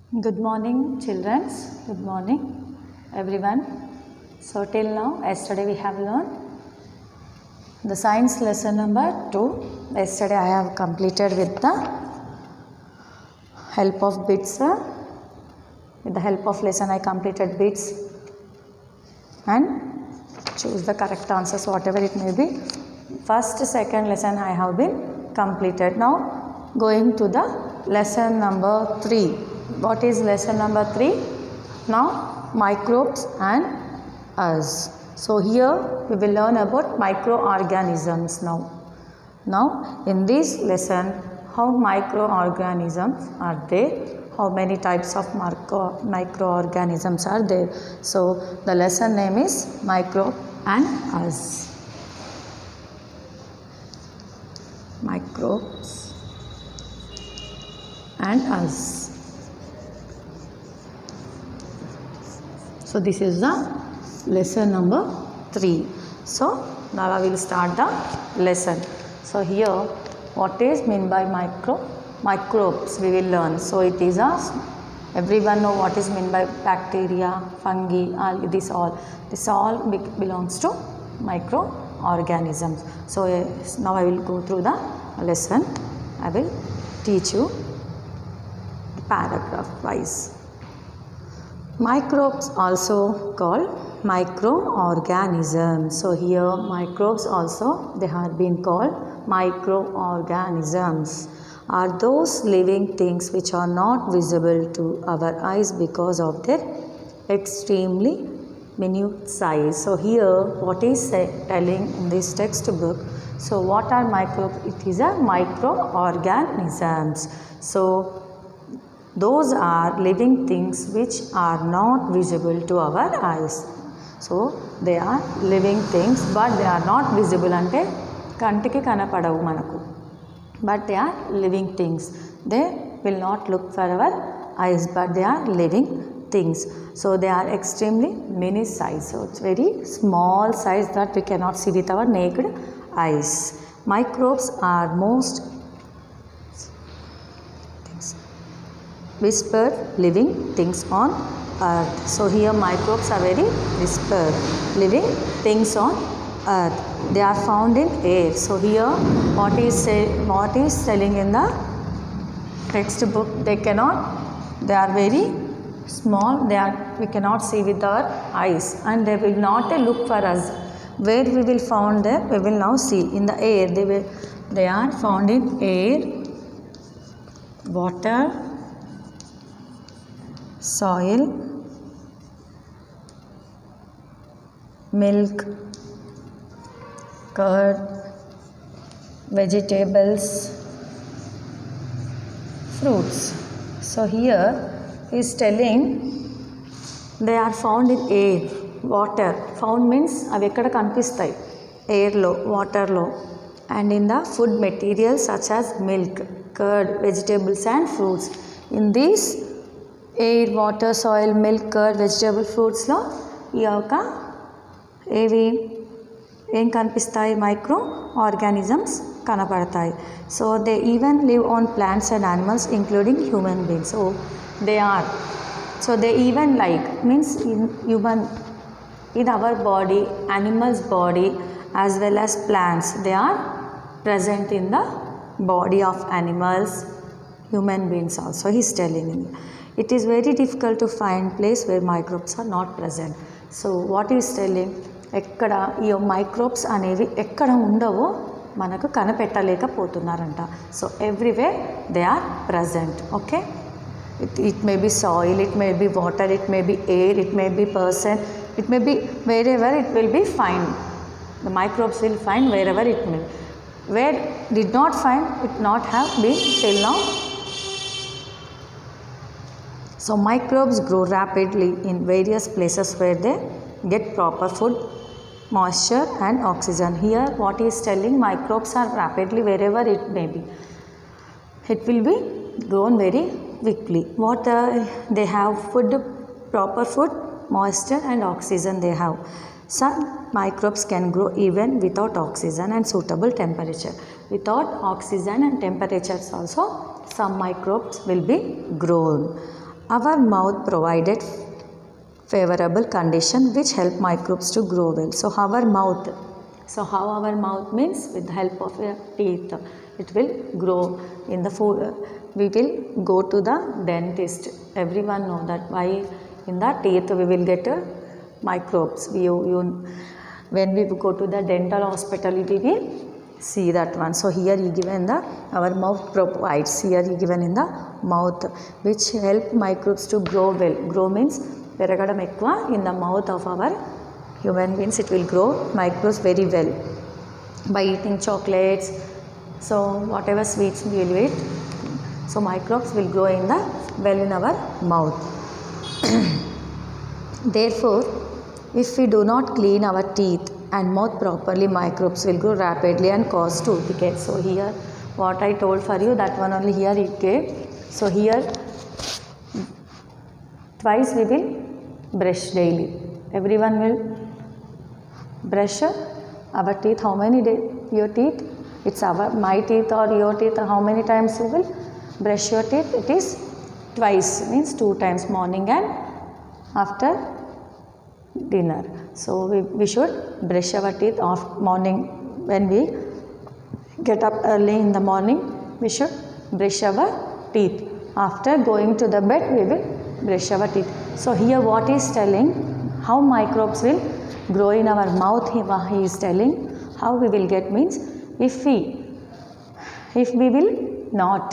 Good morning, children. Good morning, everyone. So till now, yesterday we have learned the science lesson number 2. Yesterday I have completed with the help of bits. With the help of lesson I completed bits and choose the correct answers whatever it may be. First, second lesson I have been completed. Now going to the lesson number 3. What is lesson number 3? Now microbes and us. So here we will learn about microorganisms now. Now in this lesson, how microorganisms are there, how many types of microorganisms are there. So the lesson name is microbe and us. Microbes and us. So this is the lesson number 3. So now I will start the lesson. So here what is meant by microbes we will learn. So it is everyone know what is meant by bacteria, fungi, this all belongs to microorganisms. So now I will go through the lesson. I will teach you paragraph wise. Microbes also called microorganisms. So here microbes also they have been called microorganisms are those living things which are not visible to our eyes because of their extremely minute size. So here what is telling in this textbook. So what are microbes? It is a microorganisms. So those are living things which are not visible to our eyes. So they are living things but they are not visible ante kantiki kanapadavu manaku. But they are living things. They will not look for our eyes but they are living things. So they are extremely mini size. So it's very small size that we cannot see with our naked eyes. Microbes are most whispered living things on earth. So here microbes are very whispered living things on earth. They are found in air. So here what is telling in the textbook, they are very small, we cannot see with our eyes and they will not look for us. Where we will found them, we will now see in the air. They are found in air, water, soil, milk, curd, vegetables, fruits. So here is telling they are found in air, water. Found means avi ekkada kanipistayi, air lo, water lo, and in the food materials such as milk, curd, vegetables and fruits. In these air, water, soil, milk, curd, vegetable, fruits lo ee oka ఏం కనిపిస్తాయి microorganisms కనపడతాయి. So they even live on plants and animals including human beings. So they even means in our body, animals body as well as plants, they are present in the body of animals, human beings also he is telling me. It is very difficult to find place where microbes are not present. So what he is telling, ఎక్కడ ఈ microbes అనేవి ఎక్కడ ఉండవో మనకు కనిపెట్టలేకపోతున్నారంట. So everywhere they are present. Okay, it may be soil, it may be water, it may be air, it may be person, it may be wherever it will be find. The microbes will find wherever it may. Where did not find, it not have been till now. So microbes grow rapidly in various places where they get proper food, moisture and oxygen. Here what he is telling, microbes are rapidly wherever it may be. It will be grown very quickly. What they have food, proper food, moisture and oxygen they have. Some microbes can grow even without oxygen and suitable temperature. Without oxygen and temperatures also some microbes will be grown. our mouth provided favorable condition which help microbes to grow well. So our mouth, so how our mouth means with the help of your teeth it will grow in the food. We will go to the dentist. Everyone know that why in the teeth we will get microbes. When we go to the dental hospital we will see that one. So here he given the our mouth provides, here he given in the mouth which help microbes to grow well. Grow means పెరగడం ఎక్కువ in the mouth of our human beings. It will grow microbes very well by eating chocolates, so whatever sweets we will eat, so microbes will grow in the well in our mouth. Therefore if we do not clean our teeth and mouth properly, microbes will grow rapidly and cause tooth decay. So here what I told for you, that one only here it gave. So here twice we will brush daily. Everyone will brush our teeth. How many days? Your teeth, it's my teeth or your teeth, how many times you will brush your teeth? It is twice, means 2 times, morning and after dinner. So we should brush our teeth off morning. When we get up early in the morning we should brush our teeth. After going to the bed we will brush our teeth. So here what is telling, how microbes will grow in our mouth, he is telling how we will get means if we will not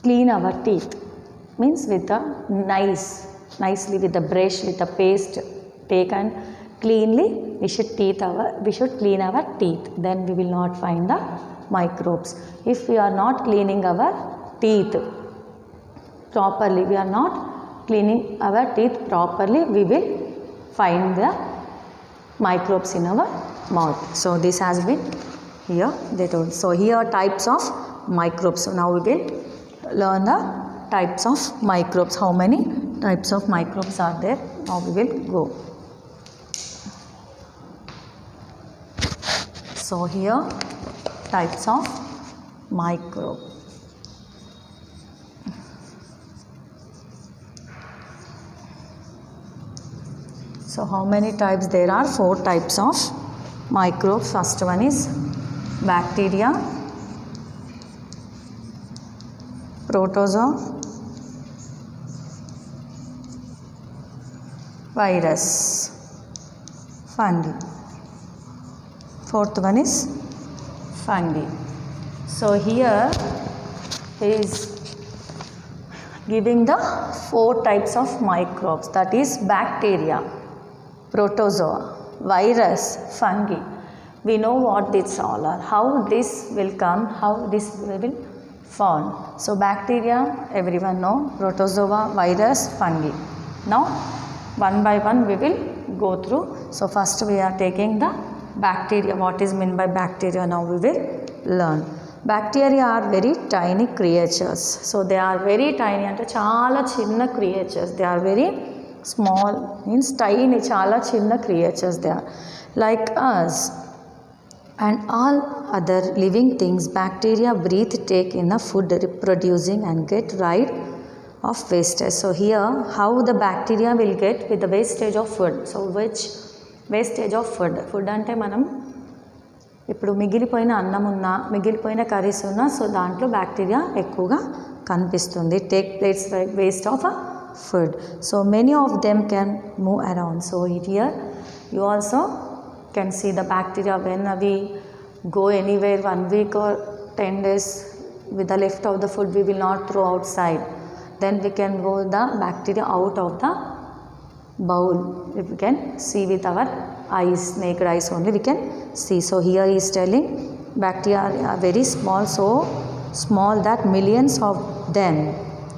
clean our teeth, means with a nicely with the brush, with the paste, take and cleanly we should clean our teeth, then we will not find the microbes. If we are not cleaning our teeth properly, we are not cleaning our teeth properly, we will find the microbes in our mouth. So this has been here they told. So here are types of microbes. So now we will learn the types of microbes. How many types of microbes are there? Now we will go. So here types of microbe. So how many types? There are 4 types of microbes. First one is bacteria, protozoa, virus, fungi. 4th one is fungi. So here is giving the 4 types of microbes, that is bacteria, protozoa, virus, fungi. We know what these all are, how this will come, how this will form. So bacteria everyone know, protozoa, virus, fungi. Now one by one we will go through. So first we are taking the bacteria. What is meant by bacteria? Now we will learn. Bacteria are very tiny creatures. So they are very tiny, ante chaala chinna creatures. They are very small, means tiny, chaala chinna creatures they are. Like us and all other living things, bacteria breathe, take in the food, reproducing and get rid of wastage. So here how the bacteria will get with the wastage of food. So which wastage of food? Food ante manam ఇప్పుడు మిగిలిపోయిన అన్నం ఉన్నా, మిగిలిపోయిన curries ఉన్నా, so దాంట్లో bacteria ఎక్కువగా కనిపిస్తుంది. Take place waste of food. So many of them can move around. So here you also can see the bacteria when we go anywhere 1 week or 10 days with the left of the food we will not throw outside, then we can go the bacteria out of the bowl. If we can see with our eyes, naked eyes only we can see. So here he is telling bacteria are very small, so small that millions of them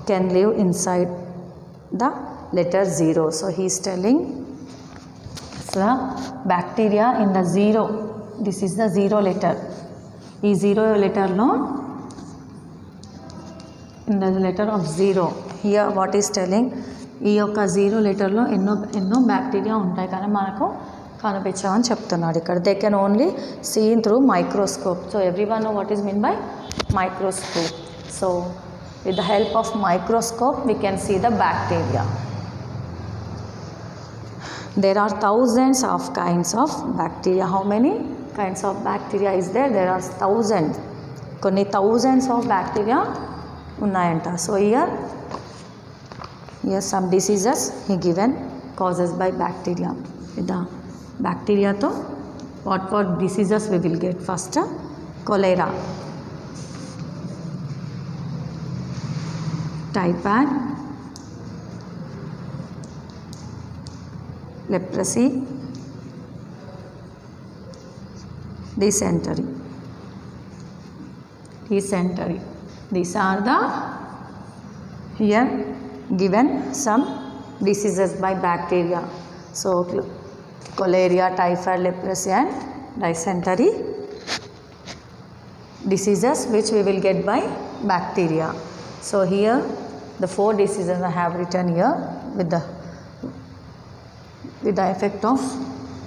can live inside the letter 0. So he is telling the bacteria in the 0, this is the 0 letter. ఈ 0 లెటర్లో in the letter of 0 here what is telling, ఈ యొక్క 0 లెటర్లో ఎన్నో bacteria ఉంటాయి కానీ మనకు కనిపించమని చెప్తున్నాడు ఇక్కడ. They can only scene through microscope. So every one know what is mean by microscope. So With the help of microscope, we can see the bacteria. There are thousands of kinds of bacteria. How many kinds of bacteria is there? There are thousands. కొన్ని thousands of bacteria ఉన్నాయంట. So here some diseases he given causes by bacteria. With the bacteria to what diseases we will get? First, cholera, typhoid, leprosy, dysentery. These are the here given some diseases by bacteria. So cholera, typhoid, leprosy and dysentery diseases which we will get by bacteria. So here the 4 diseases I have written here with the effect of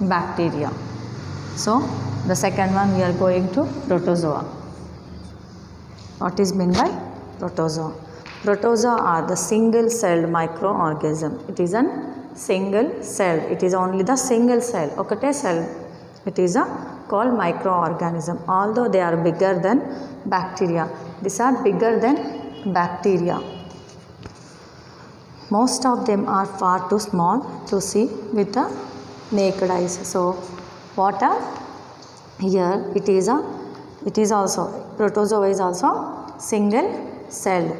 bacteria. So the second one we are going to protozoa. What is meant by protozoa? Protozoa are the single-celled microorganism. It is a single cell. It is only the single cell. Okate cell. It is called microorganism. Although they are bigger than bacteria. These are bigger than bacteria. Most of them are far too small to see with the naked eyes. So what are here? It is also protozoa is also single celled.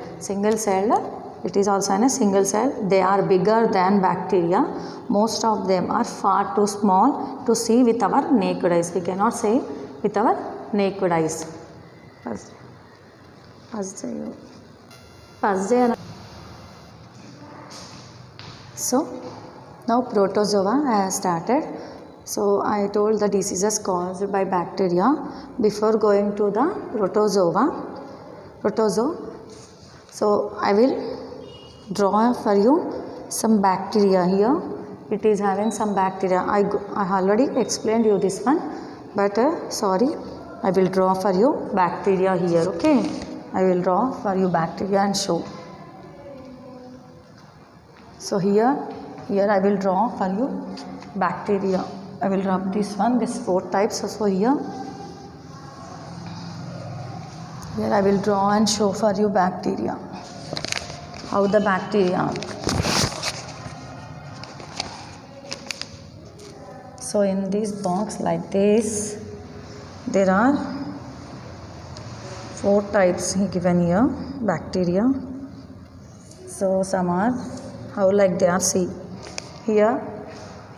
It is also in a single cell. They are bigger than bacteria. Most of them are far too small to see with our naked eyes. We cannot see with our naked eyes. So now protozoa I have started. So I told the diseases caused by bacteria. Before going to the protozoa, so I will draw for you some bacteria here. It is having some bacteria. I already explained you this one, but sorry, I will draw for you bacteria here. Okay, I will draw for you bacteria and show. So here I will draw for you bacteria. I will rub this one, this 4 types. So here I will draw and show for you bacteria. How the bacteria are. So in this box like this, there are 4 types given here, bacteria. So some are how like they are. See here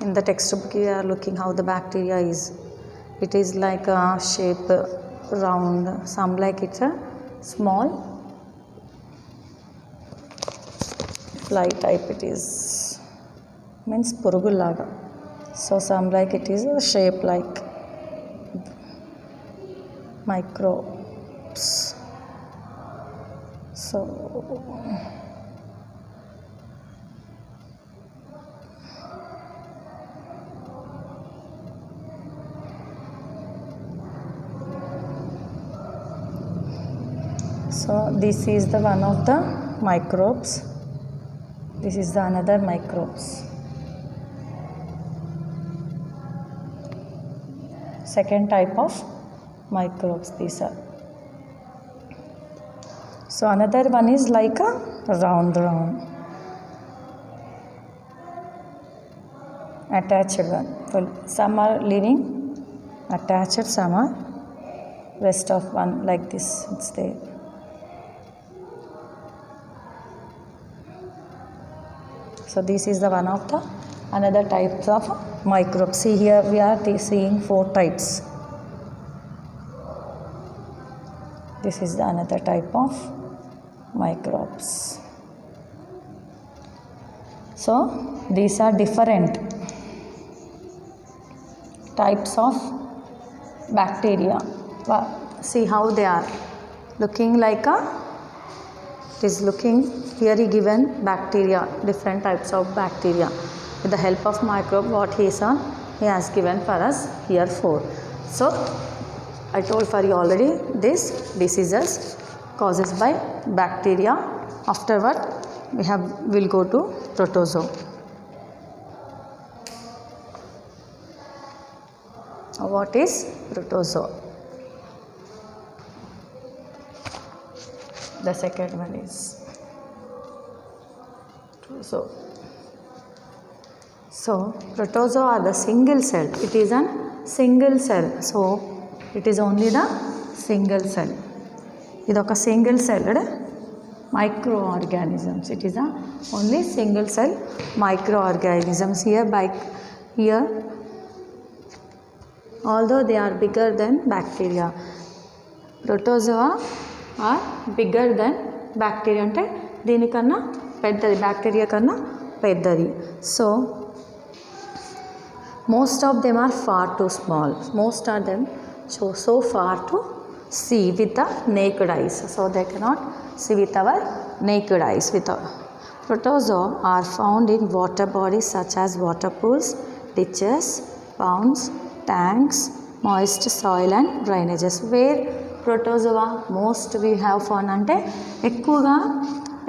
in the textbook you are looking how the bacteria is. It is like a shape round, some like it's a small fly type. It is means purugulaga. So some like it is a shape like microbes. So this is the one of the microbes. This is the another microbes. Second type of microbes these are. So another one is like a round attached one. Well, some are living attached, some are rest of one like this. It's there. So this is the one of the another types of microbes. See here we are seeing 4 types. This is the another type of microbes. So these are different types of bacteria. See how they are looking like a. It is looking here he given bacteria, different types of bacteria. With the help of microbe what he has given for us here 4. So I told for you already this diseases causes by bacteria. Afterward we'll go to protozoa. What is protozoa? The second one is protozoa. So protozoa are the single cell. It is a single cell. So it is only the single cell. It is a single celled microorganisms. It is a only single cell microorganisms. Here although they are bigger than bacteria, protozoa are bigger than bacteria. అంటే దీనికన్నా పెద్దది, bacteria కన్నా పెద్దది. So most of them are far too small. Most of them so far to see with the naked eyes. So they cannot see with our naked eyes. Protozoa are found in water bodies such as water pools, ditches, ponds, tanks, moist soil and drainages. Where protozoa most we have found అంటే ఎక్కువగా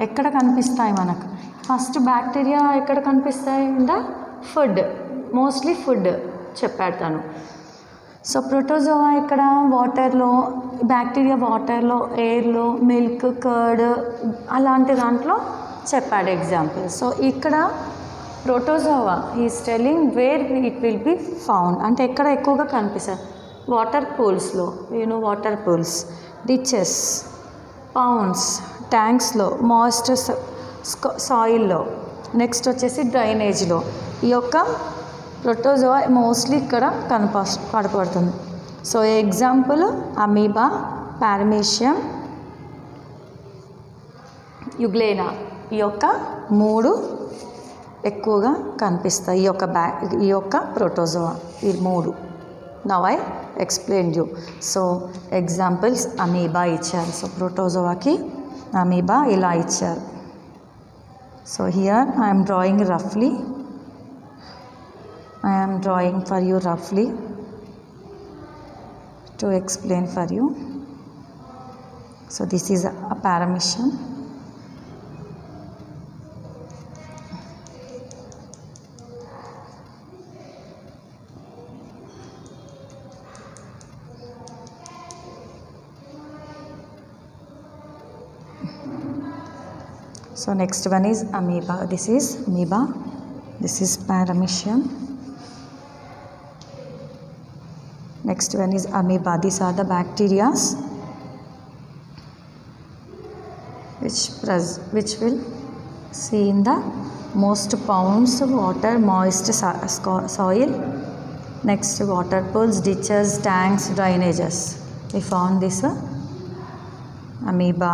ఎక్కడ కనిపిస్తాయి మనకు? First bacteria ఎక్కడ కనిపిస్తాయి? In the food, mostly food చెప్పాడు తను. So protozoa ఇక్కడ వాటర్లో, బ్యాక్టీరియా వాటర్లో, ఎయిర్లో, మిల్క్, కర్డ్ అలాంటి దాంట్లో చెప్పాడు ఎగ్జాంపుల్. సో ఇక్కడ protozoa is telling where it will be found అంటే ఎక్కడ ఎక్కువగా కనిపిస్తుంది? వాటర్ పూల్స్లో, వాటర్ పూల్స్, డిచెస్, పౌండ్స్, ట్యాంక్స్లో, మాయిస్ట్ సాయిల్లో, నెక్స్ట్ వచ్చేసి డ్రైనేజ్లో. ఈ యొక్క ప్రోటోజోవా మోస్ట్లీ ఇక్కడ కనపడుతుంది. So example amoeba, paramecium, euglena. ఈ యొక్క మూడు ఎక్కువగా కనిపిస్తాయి ఈ యొక్క ప్రోటోజోవా. ఈ మూడు now I explain you. So examples amoeba ఇచ్చారు. సో ప్రోటోజోవాకి అమీబా ఇలా ఇచ్చారు. So here I am drawing roughly. I am drawing for you roughly to explain for you. So this is a paramecium. So next one is amoeba. This is amoeba. This is paramecium. Next one is amoeba. These are the bacteria which will see in the most ponds, water, moist soil. Next water pools, ditches, tanks, drainages. We found this amoeba,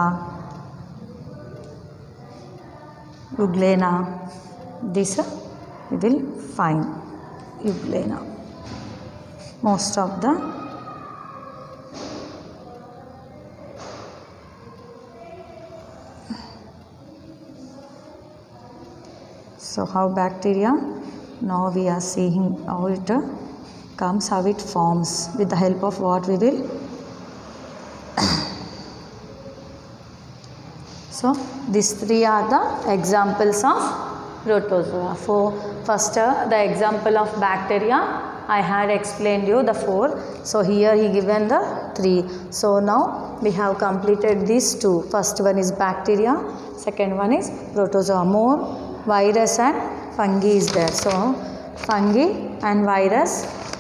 Euglena. This we will find Euglena. Most of the so how bacteria, now we are seeing how it comes, how it forms, with the help of what we will so these three are the examples of protozoa. For first the example of bacteria I had explained you the 4. So here he given the 3. So now we have completed these 2. First one is bacteria, second one is protozoa. More virus and fungi is there. So fungi and virus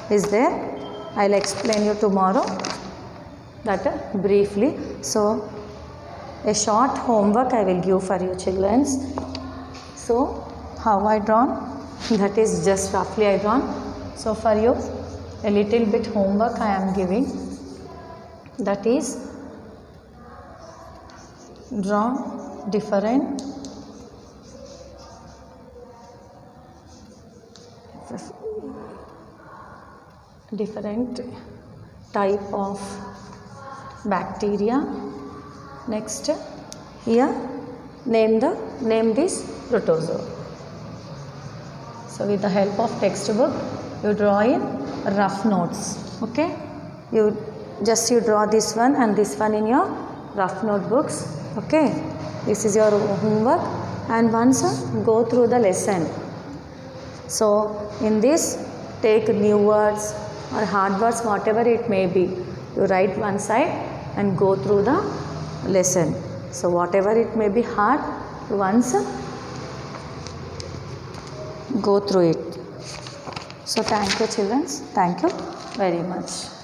is there. I'll explain you tomorrow that briefly. So a short homework I will give for you children. So how I drawn, that is just roughly I drawn. So for you a little bit homework I am giving, that is draw different type of bacteria. Next here name this protozoa. So with the help of textbook you draw in rough notes. Okay, you draw this one and this one in your rough notebooks. Okay, this is your homework, and once go through the lesson. So in this, take new words or hard words, whatever it may be, you write one side and go through the lesson. So whatever it may be hard, once go through it. So thank you children, thank you very much.